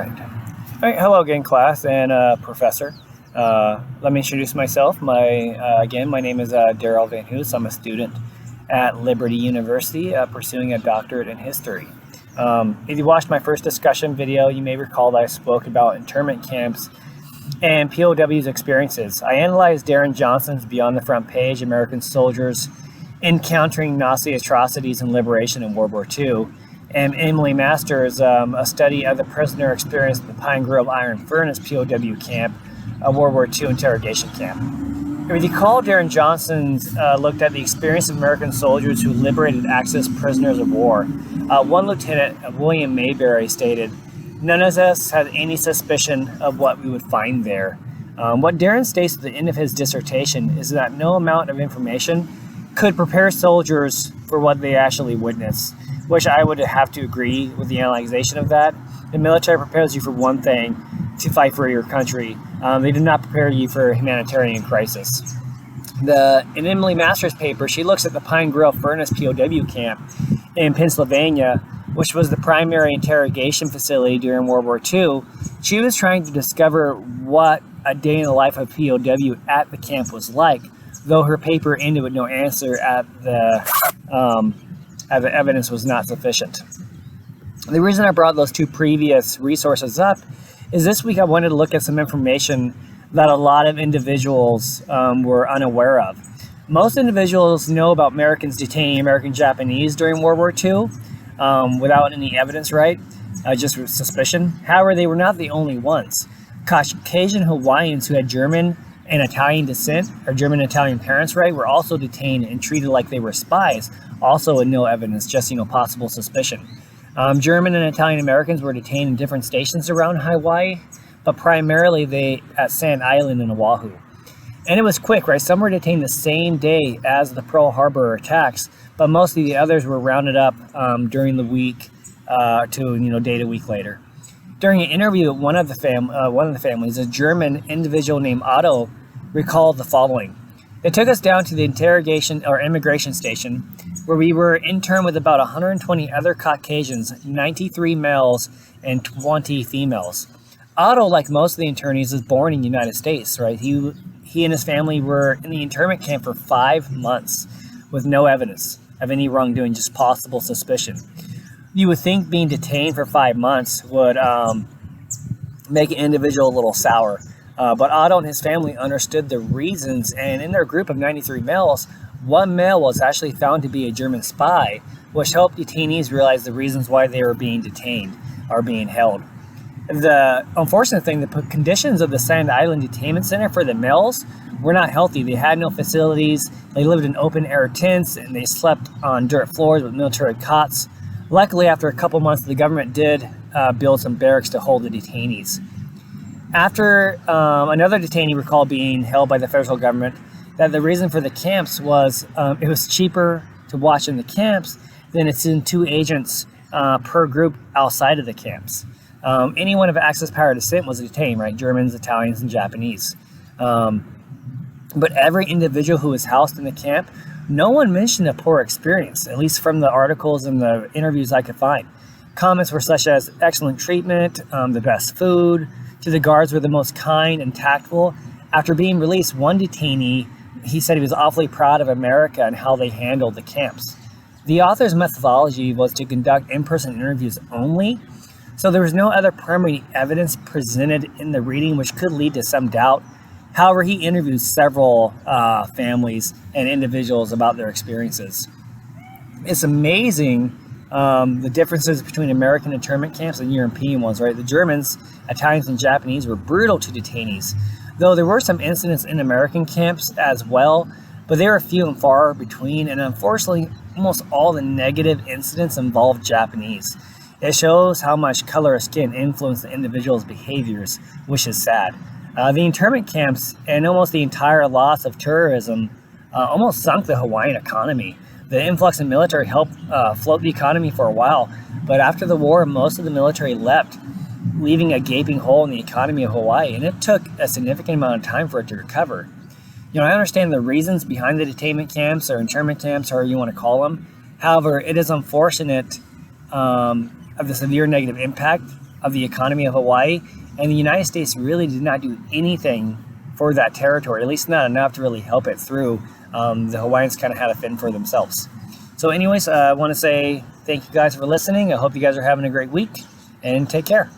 All right. Hello again, class and professor. Let me introduce myself. My name is Daryl Van Hoos. I'm a student at Liberty University pursuing a doctorate in history. If you watched my first discussion video, you may recall that I spoke about internment camps and POWs experiences. I analyzed Darren Johnson's Beyond the Front Page, American Soldiers Encountering Nazi Atrocities and Liberation in World War II, and Emily Masters' a study of the prisoner experience at the Pine Grove Iron Furnace POW camp, a World War II interrogation camp. If you recall, Darren Johnson's looked at the experience of American soldiers who liberated Axis prisoners of war. One Lieutenant William Mayberry stated, "None of us had any suspicion of what we would find there." What Darren states at the end of his dissertation is that no amount of information could prepare soldiers for what they actually witnessed, which I would have to agree with the analyzation of that. The military prepares you for one thing, to fight for your country. They do not prepare you for a humanitarian crisis. In Emily Masters' paper, she looks at the Pine Grove Furnace POW camp in Pennsylvania, which was the primary interrogation facility during World War II. She was trying to discover what a day in the life of POW at the camp was like, though her paper ended with no answer as the evidence was not sufficient. The reason I brought those two previous resources up is this week I wanted to look at some information that a lot of individuals were unaware of. Most individuals know about Americans detaining American Japanese during World War II without any evidence, right? Just suspicion. However, they were not the only ones. Caucasian Hawaiians who had German and Italian descent, or German and Italian parents, right, were also detained and treated like they were spies, also with no evidence, just, possible suspicion. German and Italian Americans were detained in different stations around Hawaii, but primarily at Sand Island in Oahu. And it was quick, right? Some were detained the same day as the Pearl Harbor attacks, but most of the others were rounded up during the week to date a week later. During an interview with one of the families, a German individual named Otto recalled the following. "They took us down to the interrogation or immigration station where we were interned with about 120 other Caucasians, 93 males and 20 females. Otto, like most of the internees, was born in the United States, right? He and his family were in the internment camp for 5 months with no evidence of any wrongdoing, just possible suspicion. You would think being detained for 5 months would make an individual a little sour. But Otto and his family understood the reasons, and in their group of 93 males, one male was actually found to be a German spy, which helped detainees realize the reasons why they were being detained or being held. The unfortunate thing, the conditions of the Sand Island Detainment Center for the males were not healthy. They had no facilities, they lived in open-air tents, and they slept on dirt floors with military cots. Luckily, after a couple months, the government did build some barracks to hold the detainees. After another detainee recalled being held by the federal government, that the reason for the camps was it was cheaper to watch in the camps than to send 2 agents per group outside of the camps. Anyone of Axis power descent was detained, right? Germans, Italians, and Japanese. But every individual who was housed in the camp, no one mentioned a poor experience, at least from the articles and the interviews I could find. Comments were such as excellent treatment, the best food, to the guards were the most kind and tactful. After being released, one detainee, he said he was awfully proud of America and how they handled the camps. The author's methodology was to conduct in-person interviews only, so there was no other primary evidence presented in the reading, which could lead to some doubt. However, he interviewed several families and individuals about their experiences. It's amazing the differences between American internment camps and European ones, right? The Germans, Italians, and Japanese were brutal to detainees, though there were some incidents in American camps as well, but they were few and far between, and unfortunately, almost all the negative incidents involved Japanese. It shows how much color of skin influenced the individual's behaviors, which is sad. The internment camps and almost the entire loss of tourism almost sunk the Hawaiian economy. The influx of military helped float the economy for a while, but after the war, most of the military left, leaving a gaping hole in the economy of Hawaii, and it took a significant amount of time for it to recover. I understand the reasons behind the detainment camps or internment camps, however you want to call them. However, it is unfortunate of the severe negative impact of the economy of Hawaii, and the United States really did not do anything for that territory, at least not enough to really help it through. The Hawaiians kind of had to fend for themselves. So anyways, I want to say thank you guys for listening. I hope you guys are having a great week, and take care.